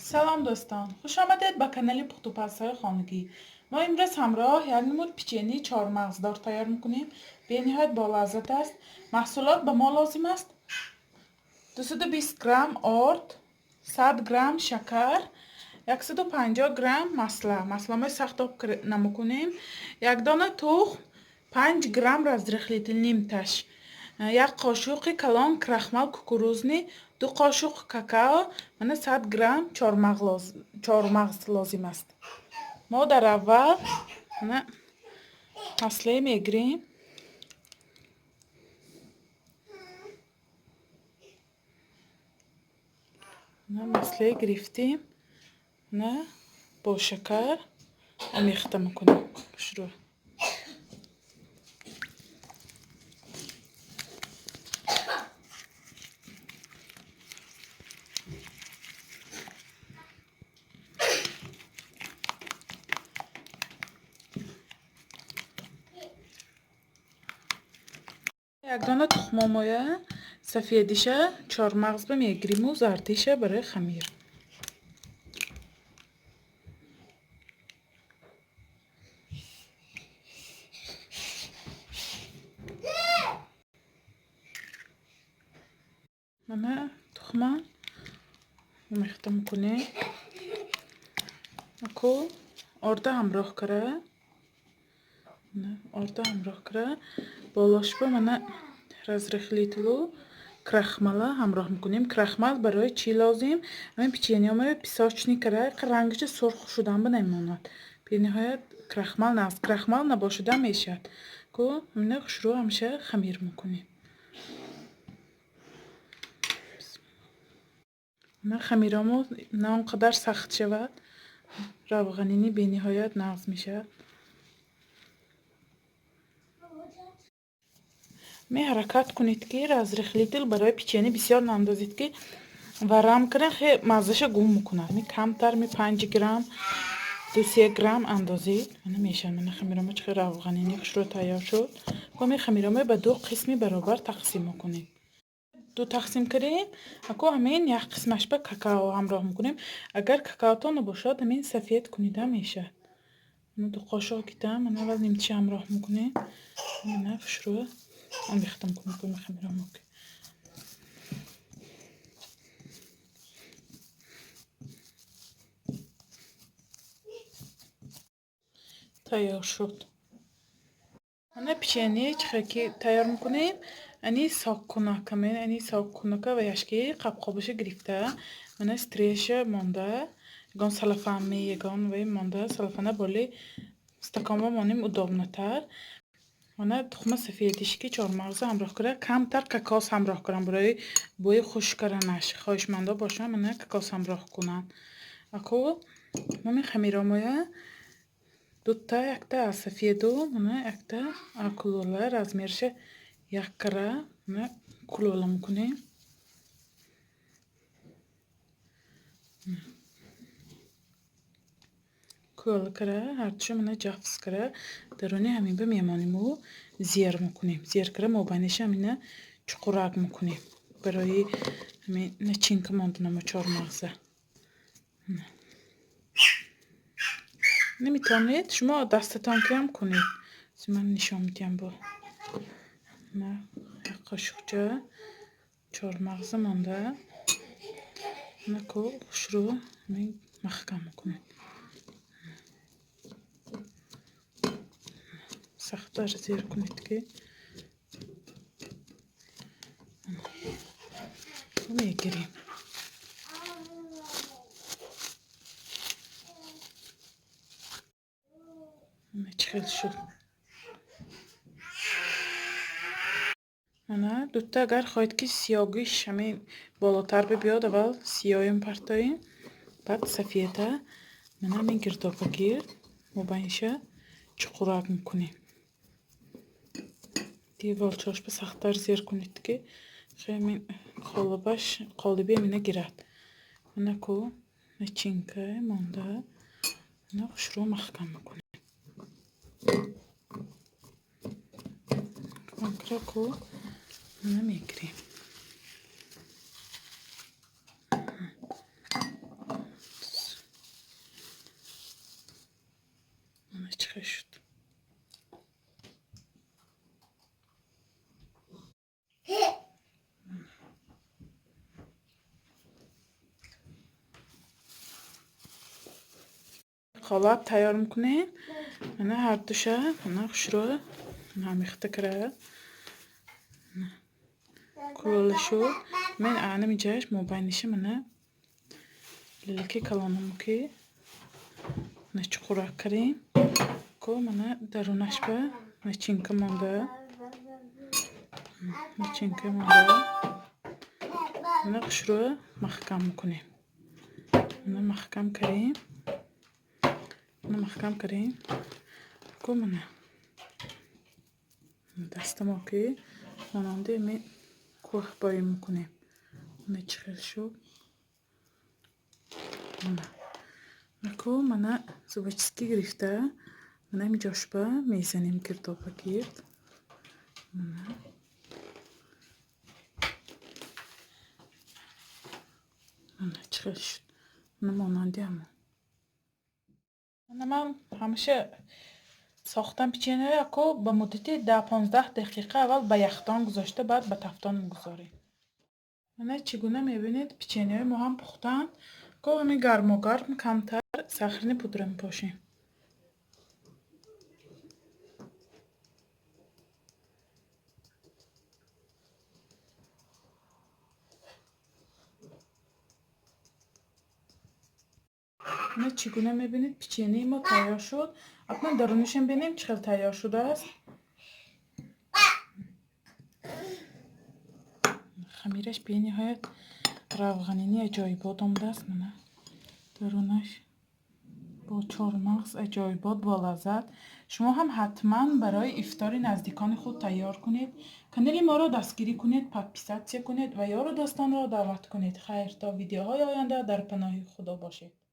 سلام دوستان، خوش آمدید به کانال پخت و پزهای خانگی. ما امروز همراه یک نمود پیچنی چهار مغزدار تیار میکنیم. به نهایت با لذت است. محصولات به ما لازم است 220 گرم آرد، 100 گرم شکر، 150 گرم масла ما سخت آب نمیکنیم، یک دانه تخم، 5 گرم разрыхлитель نیمتش، یک قاشق کلان крахмал ککروزنی، 2 قاشق какао، من 100 گرم چهارمغز لازم است. ما در اول масла میگیریم. масла گرفتیم، با شکر آمیخته میکنیم. شروع یک دانه تخم مرغ سفیدیشه چهار مغز میگیریم و زردیشه برای خمیر. من تخمم آمیخته میکنیم. اکو آرده همراه کرده. بالاش با من разрыхлитель و крахмал همراه میکنیم. крахмал برای چی لازم؟ همین پیچنی ها پیساچنی کرده که رنگش سرخ شدن نمیماند. به نهایت крахмал نیست. крахмал نباشده میشد. که من شروع همیشه خمیر میکنیم. من خمیرامو نه اونقدر سخت شود، روغنینی به نهایت نغز میشه. می حرکت کنید که разрыхлитель برای پیچنی بسیار نندازید که ورم کنه، خیلی مزهش گم میکنه. می کمتر 5 گرم 2-3 گرم اندازید. نمیشه. من خمیرامو چه روغنینی خوش رو تیار شد. و می خمیرامو به 2 قسمی برابر تقسیم میکنیم. 2 تقسیم کردیم. اکو همین یک قسمش به کاکائو همراه میکنیم. اگر کاکائو تا نباشد همین سفید کنیده میشه. 2 قاشق گیتم. من اول نیمچه همراه میکنیم. من شروع آمیخته میکنیم خمیرامو. تیار شد. من پیچنی چخکی تیار میکنیم. انی ساک کنکه و یشکی قابش گرفته. من استریش مانده. یگان سلفان یگان و مانده سلفانه بالی استکامه مانیم ادامه تر. من تخم سفیدیش که چهار مغز همراه کرده. کمتر کاکاو همراه کردم برای بوی خوش کردنش. خواهش مانده باشه من کاکاو همراه کنم. اکو من خمیرامو якта сафеду, якта кулола размерше як кара кулола میکنیم. کلوله کره هر چه من جفت کره درونی همین به میمانیم و زیر میکنیم. زیر کره مابینش همینه چقرق میکنیم برای همین نچین که ماندنم چهار مغزه. نمیتونید شما دستتان کم کنید. من نشان میدم با یک قاشقچه چهار مغز مانده. نکو خوش رو محکم میکنید. سخت‌تر زیر کنید که میگیریم. چخیل شد. من دوتا اگر خواهید که سیاگیش همین بالاتر بیاد اول سیایم پرتاییم بعد سفیده من همین گردابا گرد مبینشه چقرق میکنیم. دیگه والچاش به سخت‌تر زیر کنید که خیلی قالبی همینه گیرد. من اکو نچینکه مانده من خوش رو محکم میکنیم. اکو نمیگیریم. خالاب تیار میکنیم. من هر دوشه من خشرو همیخته کرده کلشو من انا میجاش مبینشه منه للکی کلانم کی نچخورا کریم کو منه درونش به نچینکه مونده نچینکه مونده منه خشرو محکم میکنیم منه محکم کریم منه محکم کریم کو منه دستم اوکی ماننده می کوه بایی میکنیم منه چخیل شو کو منه زوبچسکی گرفته منه می جاش به میزنیم کردوبه گرد منه چخیل شد منه ماننده همون من همیشه ساختن پیچینه یکو به مدت 10-15 دقیقه اول به یخدان گذاشته بعد به تفتان میگذاریم. من چگونه میبینید پیچینه ما هم پختن که همین گرم و گرم کمتر سخرین پودر میپاشیم. من چگونه میبینید پیچینه ما تیار شد. حتما درونش هم ببینیم چقدر تیار شده است. خمیرش به نهایت روغنینی عجایبات آمده است. من درونش با چهارمغز عجایبات با لذت. شما هم حتما برای افطار نزدیکان خود تیار کنید. کانال ما را دستگیری کنید، پادپیسات کنید و یار و دوستان را دعوت کنید. خیر تا ویدیوهای آینده در پناه خدا باشید.